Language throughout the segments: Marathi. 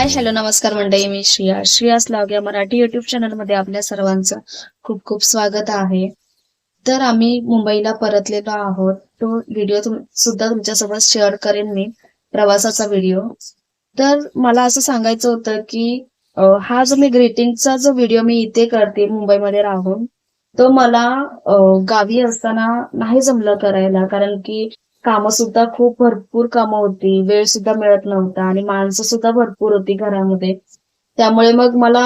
हाय हॅलो नमस्कार मंडळी, मी श्रेयास लाग या मराठी युट्यूब चॅनल मध्ये आपल्या सर्वांचं खूप खूप स्वागत आहे. तर आम्ही मुंबईला परतलेलो आहोत. तो व्हिडिओ सुद्धा तुमच्यासोबत शेअर करेन मी, प्रवासाचा व्हिडिओ. तर मला असं सांगायचं होतं की हा जो मी ग्रीटिंगचा जो व्हिडिओ मी इथे करते मुंबईमध्ये राहून, तो मला गावी असताना नाही जमलं करायला, कारण की कामं सुद्धा खूप भरपूर कामं होती, वेळ सुद्धा मिळत नव्हता आणि माणसं सुद्धा भरपूर होती घरामध्ये. त्यामुळे मग मला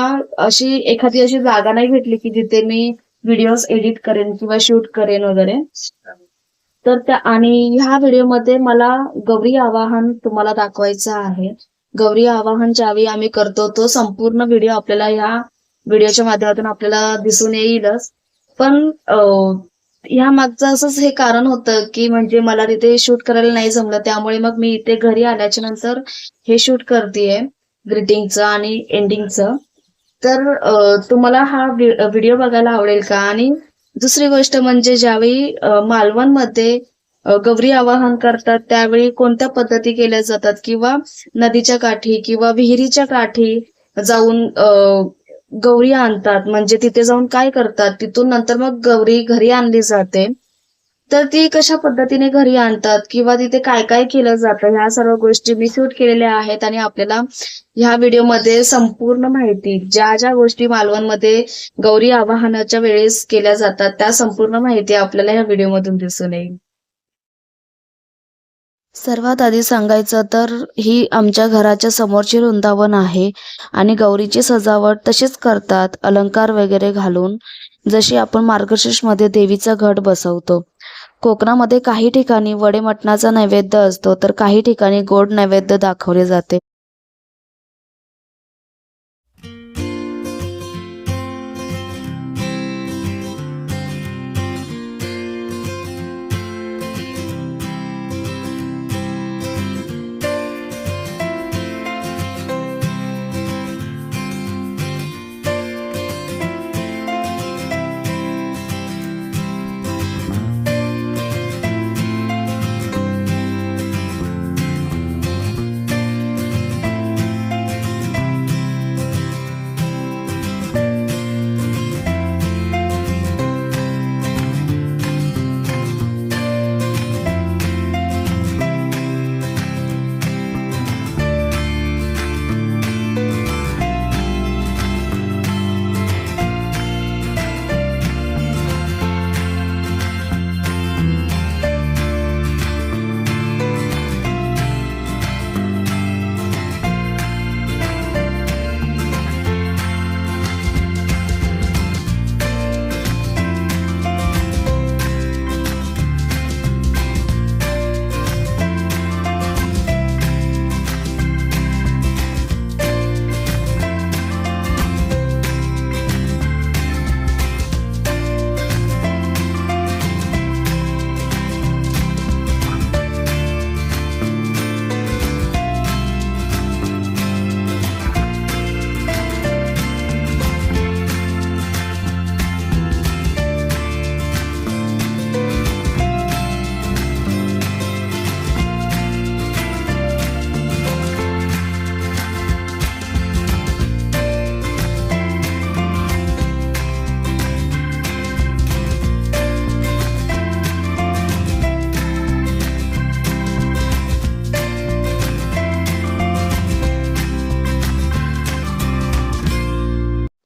एखादी अशी जागा नाही भेटली की जिथे मी व्हिडिओज एडिट करेन किंवा शूट करेन वगैरे. तर ह्या व्हिडिओमध्ये मला गौरी आवाहन तुम्हाला दाखवायचं आहे. गौरी आवाहन ज्यावेळी आम्ही करतो तो संपूर्ण व्हिडिओ आपल्याला ह्या व्हिडिओच्या माध्यमातून आपल्याला दिसून येईलच. पण ह्या मागचं असंच हे कारण होतं की म्हणजे मला तिथे शूट करायला नाही जमलं, त्यामुळे मग मी इथे घरी आल्याच्या नंतर हे शूट करतेय, ग्रीटिंगचं आणि एंडिंगचं. तर तुम्हाला हा व्हिडिओ बघायला आवडेल का? आणि दुसरी गोष्ट म्हणजे ज्यावेळी मालवणमध्ये गौरी आवाहन करतात त्यावेळी कोणत्या पद्धती केल्या जातात, किंवा नदीच्या काठी किंवा विहिरीच्या काठी जाऊन गौरी आणतात, म्हणजे तिथे जाऊन काय करतात, तिथून नंतर मग गौरी घरी आणली जाते. तर ती कशा पद्धतीने घरी आणतात किंवा तिथे काय काय केलं जातं, ह्या सर्व गोष्टी मी शूट केलेल्या आहेत आणि आपल्याला ह्या व्हिडिओमध्ये संपूर्ण माहिती, ज्या ज्या गोष्टी मालवणमध्ये गौरी आवाहनाच्या वेळेस केल्या जातात त्या संपूर्ण माहिती आपल्याला ह्या व्हिडिओमधून दिसून येईल. सर्वात आधी सांगायचं तर ही आमच्या घराच्या समोरची वृंदावन आहे आणि गौरीची सजावट तशीच करतात, अलंकार वगैरे घालून, जशी आपण मार्गशीर्षमध्ये देवीचा घट बसवतो. कोकणामध्ये काही ठिकाणी वडे मटणाचा नैवेद्य असतो, तर काही ठिकाणी गोड नैवेद्य दाखवले जाते.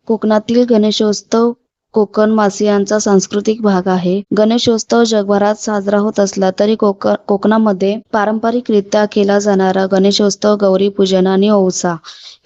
कोकणातील गणेशोत्सव कोकणवासियांचा सांस्कृतिक भाग आहे. गणेशोत्सव जगभरात साजरा होत असला तरी कोकणामध्ये पारंपरिकरित्या केला जाणारा गणेशोत्सव, गौरी पूजन आणि औसा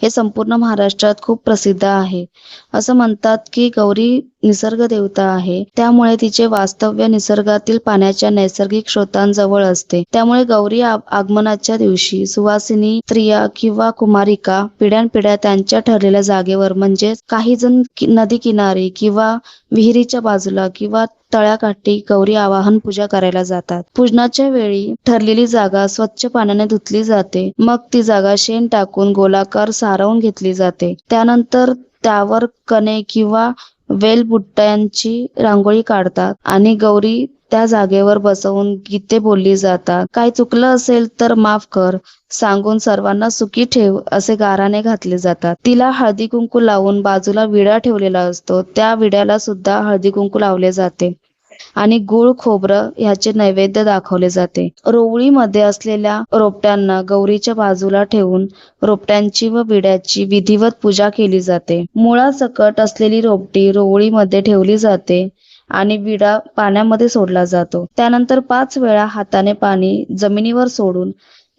हे संपूर्ण महाराष्ट्रात खूप प्रसिद्ध आहे. असं म्हणतात की गौरी निसर्ग देवता आहे, त्यामुळे तिचे वास्तव्य निसर्गातील पाण्याच्या नैसर्गिक स्रोतांजवळ असते. त्यामुळे गौरी आगमनाच्या दिवशी सुवासिनी स्त्रिया किंवा कुमारिका पिढ्यानपिढ्या त्यांच्या ठरलेल्या जागेवर, म्हणजे काही जण नदी किनारी किंवा विहिरीच्या बाजूला किंवा तळ्याकाठी गौरी आवाहन पूजा करायला जातात. पूजनाच्या वेळी ठरलेली जागा स्वच्छ पाण्याने धुतली जाते. मग ती जागा शेण टाकून गोलाकार सारवून घेतली जाते. त्यानंतर त्यावर कणे किंवा वेलबुट्ट्यांची रांगोळी काढतात आणि गौरी त्या जागेवर बसवून गीते बोलली जातात. काही चुकलं असेल तर माफ कर सांगून सर्वांना सुखी ठेव असे गाराणे घातले जातात. तिला हळदी कुंकू लावून बाजूला विडा ठेवलेला असतो, त्या विड्याला सुद्धा हळदी कुंकू लावले जाते आणि गुळ खोबरं ह्याचे नैवेद्य दाखवले जाते. रोवळीमध्ये असलेल्या रोपट्यांना गौरीच्या बाजूला ठेवून रोपट्यांची व विड्याची विधिवत पूजा केली जाते. मुळासकट असलेली रोपटी रोवळीमध्ये ठेवली जाते आणि विडा पाण्यामध्ये सोडला जातो. त्यानंतर 5 वेळा हाताने पाणी जमिनीवर सोडून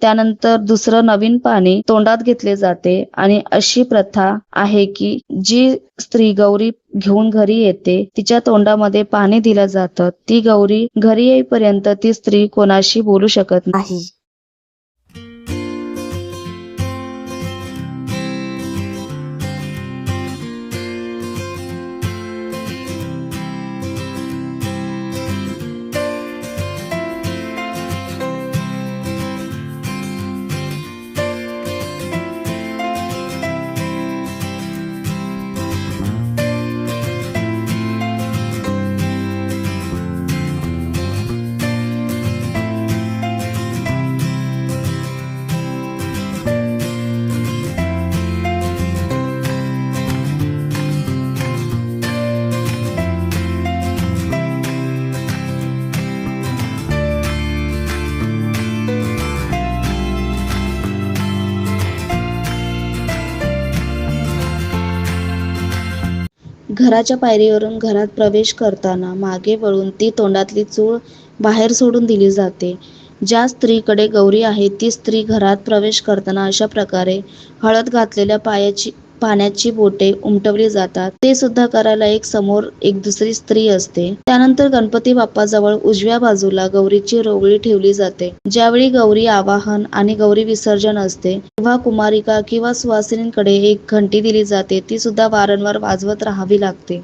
त्यानंतर दुसरं नवीन पाणी तोंडात घेतले जाते आणि अशी प्रथा आहे की जी स्त्री गौरी घेऊन घरी येते तिच्या तोंडामध्ये पाणी दिलं जातं. ती गौरी घरी येईपर्यंत ती स्त्री कोणाशी बोलू शकत नाही. घराच्या पायरीवरून घरात प्रवेश करताना मागे वळून ती तोंडातली चूळ बाहेर सोडून दिली जाते. ज्या स्त्रीकडे गौरी आहे ती स्त्री घरात प्रवेश करताना अशा प्रकारे हळद घातलेल्या पाण्याची बोटे उमटवली जातात. ते सुद्धा करायला एक समोर एक दुसरी स्त्री असते. त्यानंतर गणपती बाप्पाजवळ उजव्या बाजूला गौरीची रोवळी ठेवली जाते. ज्यावेळी गौरी आवाहन आणि गौरी विसर्जन असते तेव्हा कुमारिका किंवा सुवासिनींकडे एक घंटी दिली जाते. ती सुद्धा वारंवार वाजवत राहावी लागते.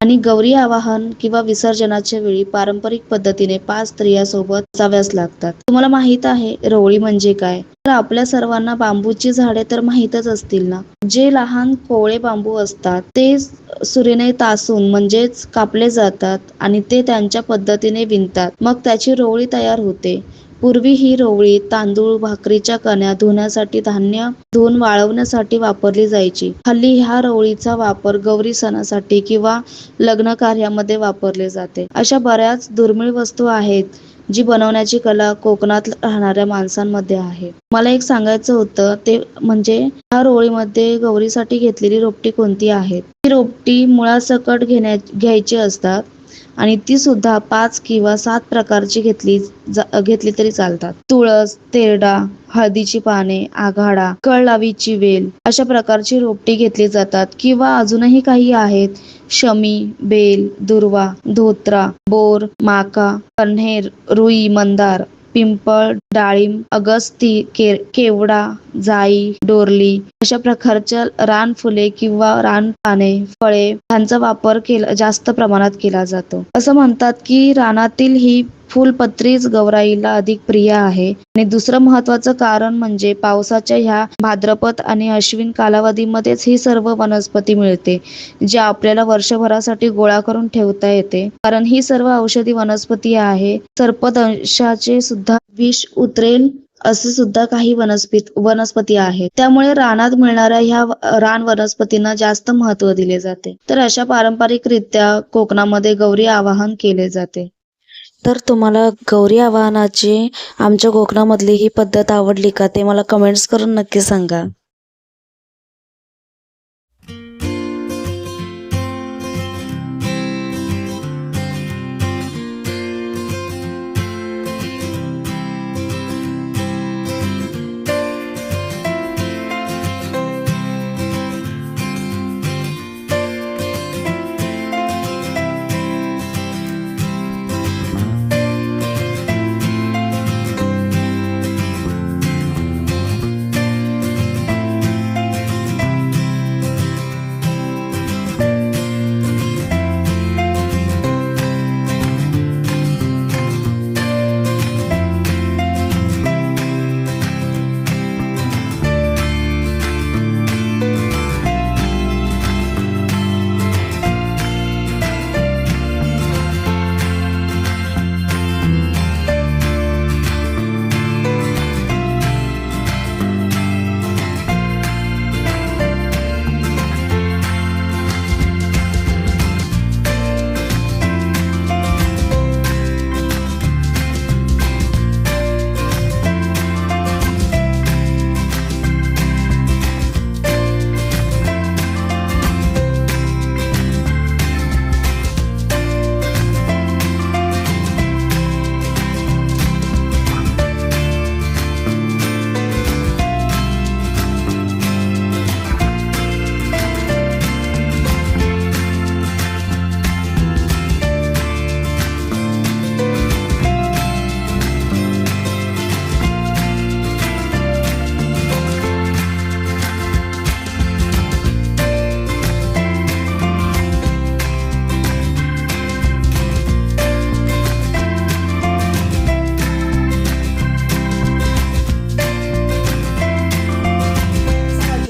आणि गौरी आवाहन किंवा विसर्जनाच्या वेळी पारंपरिक पद्धतीने 5 स्त्रिया सोबत जाव्याच लागतात. तुम्हाला माहित आहे रोवळी म्हणजे काय? तर आपल्या सर्वांना बांबूची झाडे तर माहीतच असतील ना. जे लहान कोवळे बांबू असतात ते सुरीने तासून म्हणजेच कापले जातात आणि ते त्यांच्या पद्धतीने विणतात. मग त्याची रोवळी तयार होते. पूर्वी ही रोवळी तांदूळ, भाकरीच्या कण्या धुण्यासाठी, धान्य धुवून वाळवण्यासाठी वापरली जायची. हल्ली ह्या रोवळीचा वापर गौरी सणासाठी किंवा लग्न कार्यामध्ये वापरले जाते. अशा बऱ्याच दुर्मिळ वस्तू आहेत जी बनवण्याची कला कोकणात राहणाऱ्या माणसांमध्ये आहे. मला एक सांगायचं होतं ते म्हणजे ह्या रोवळीमध्ये गौरीसाठी घेतलेली रोपटी कोणती आहेत. ही रोपटी मुळासकट घ्यायची असतात आणि ती सुद्धा 5 किंवा 7 प्रकारची घेतली तरी चालतात. तुळस, तेरडा, हळदीची पाने, आघाडा, कळलावीची वेल अशा प्रकारची रोपटी घेतली जातात. किंवा अजूनही काही आहेत शमी, बेल, दुर्वा, धोत्रा, बोर, माका, कण्हेर, रुई, मंदार, पिंपळ, डाळिंब, अगस्ती, केवडा, जाई, डोरली अशा प्रकारच्या रानफुले किंवा रानपाने, फळे यांचा वापर जास्त प्रमाणात केला जातो. असं म्हणतात की रानातील ही फुलपत्रीच गौराईला अधिक प्रिय आहे. आणि दुसरं महत्वाचं कारण म्हणजे पावसाच्या ह्या भाद्रपद आणि अश्विन कालावधीमध्येच ही सर्व वनस्पती मिळते जी आपल्याला वर्षभरासाठी गोळा करून ठेवता येते. कारण ही सर्व औषधी वनस्पती आहे. सर्पदंशाचे सुद्धा विष उतरेल असे सुद्धा काही वनस्पती आहेत. त्यामुळे रानात मिळणाऱ्या ह्या रान वनस्पतींना जास्त महत्त्व दिले जाते. तर अशा पारंपरिकरित्या कोकणामध्ये गौरी आवाहन केले जाते. तर तुम्हाला गौरी आवाहनाची आमच्या कोकणामधली ही पद्धत आवडली का ते मला कमेंट्स करून नक्की सांगा.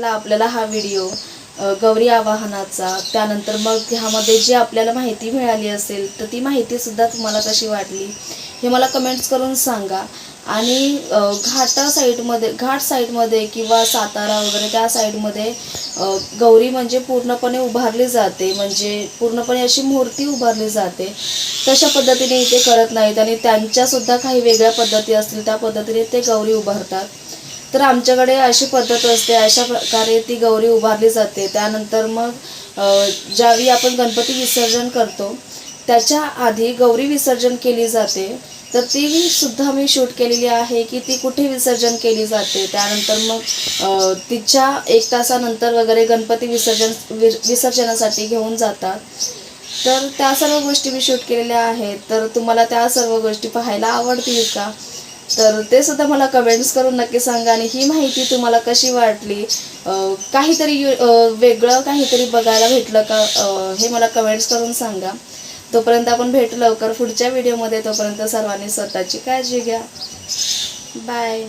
वाटला आपल्याला हा व्हिडिओ गौरी आवाहनाचा, त्यानंतर मग ह्यामध्ये जी आपल्याला माहिती मिळाली असेल तर ती माहितीसुद्धा तुम्हाला कशी वाटली हे मला कमेंट्स करून सांगा. आणि घाट साईडमध्ये किंवा सातारा वगैरे त्या साईडमध्ये गौरी म्हणजे पूर्णपणे उभारली जाते, म्हणजे पूर्णपणे अशी मूर्ती उभारली जाते. तशा पद्धतीने इथे करत नाहीत आणि त्यांच्यासुद्धा काही वेगळ्या पद्धती असतील त्या पद्धतीने ते गौरी उभारतात. तर आमच्याकडे अशी पद्धत असते, अशा प्रकारे ती गौरी उभारली जाते. त्यानंतर मग ज्यावेळी आपण गणपती विसर्जन करतो त्याच्या आधी गौरी विसर्जन केली जाते. तर ती सुद्धा मी शूट केलेली आहे की ती कुठे विसर्जन केली जाते. त्यानंतर मग तिच्या 1 तासानंतर वगैरे गणपती विसर्जनासाठी घेऊन जातात. तर त्या सर्व गोष्टी मी शूट केलेल्या आहेत. तर तुम्हाला त्या सर्व गोष्टी पाहायला आवडतील का? तर ते सुद्धा मला कमेंट्स करून नक्की सांगा. आणि ही माहिती तुम्हाला कशी वाटली, काहीतरी वेगळं काहीतरी बघायला भेटलं का, हे मला कमेंट्स करून सांगा. तोपर्यंत आपण भेटू लवकर पुढच्या व्हिडिओमध्ये. तोपर्यंत सर्वांनी स्वतःची काळजी घ्या. बाय.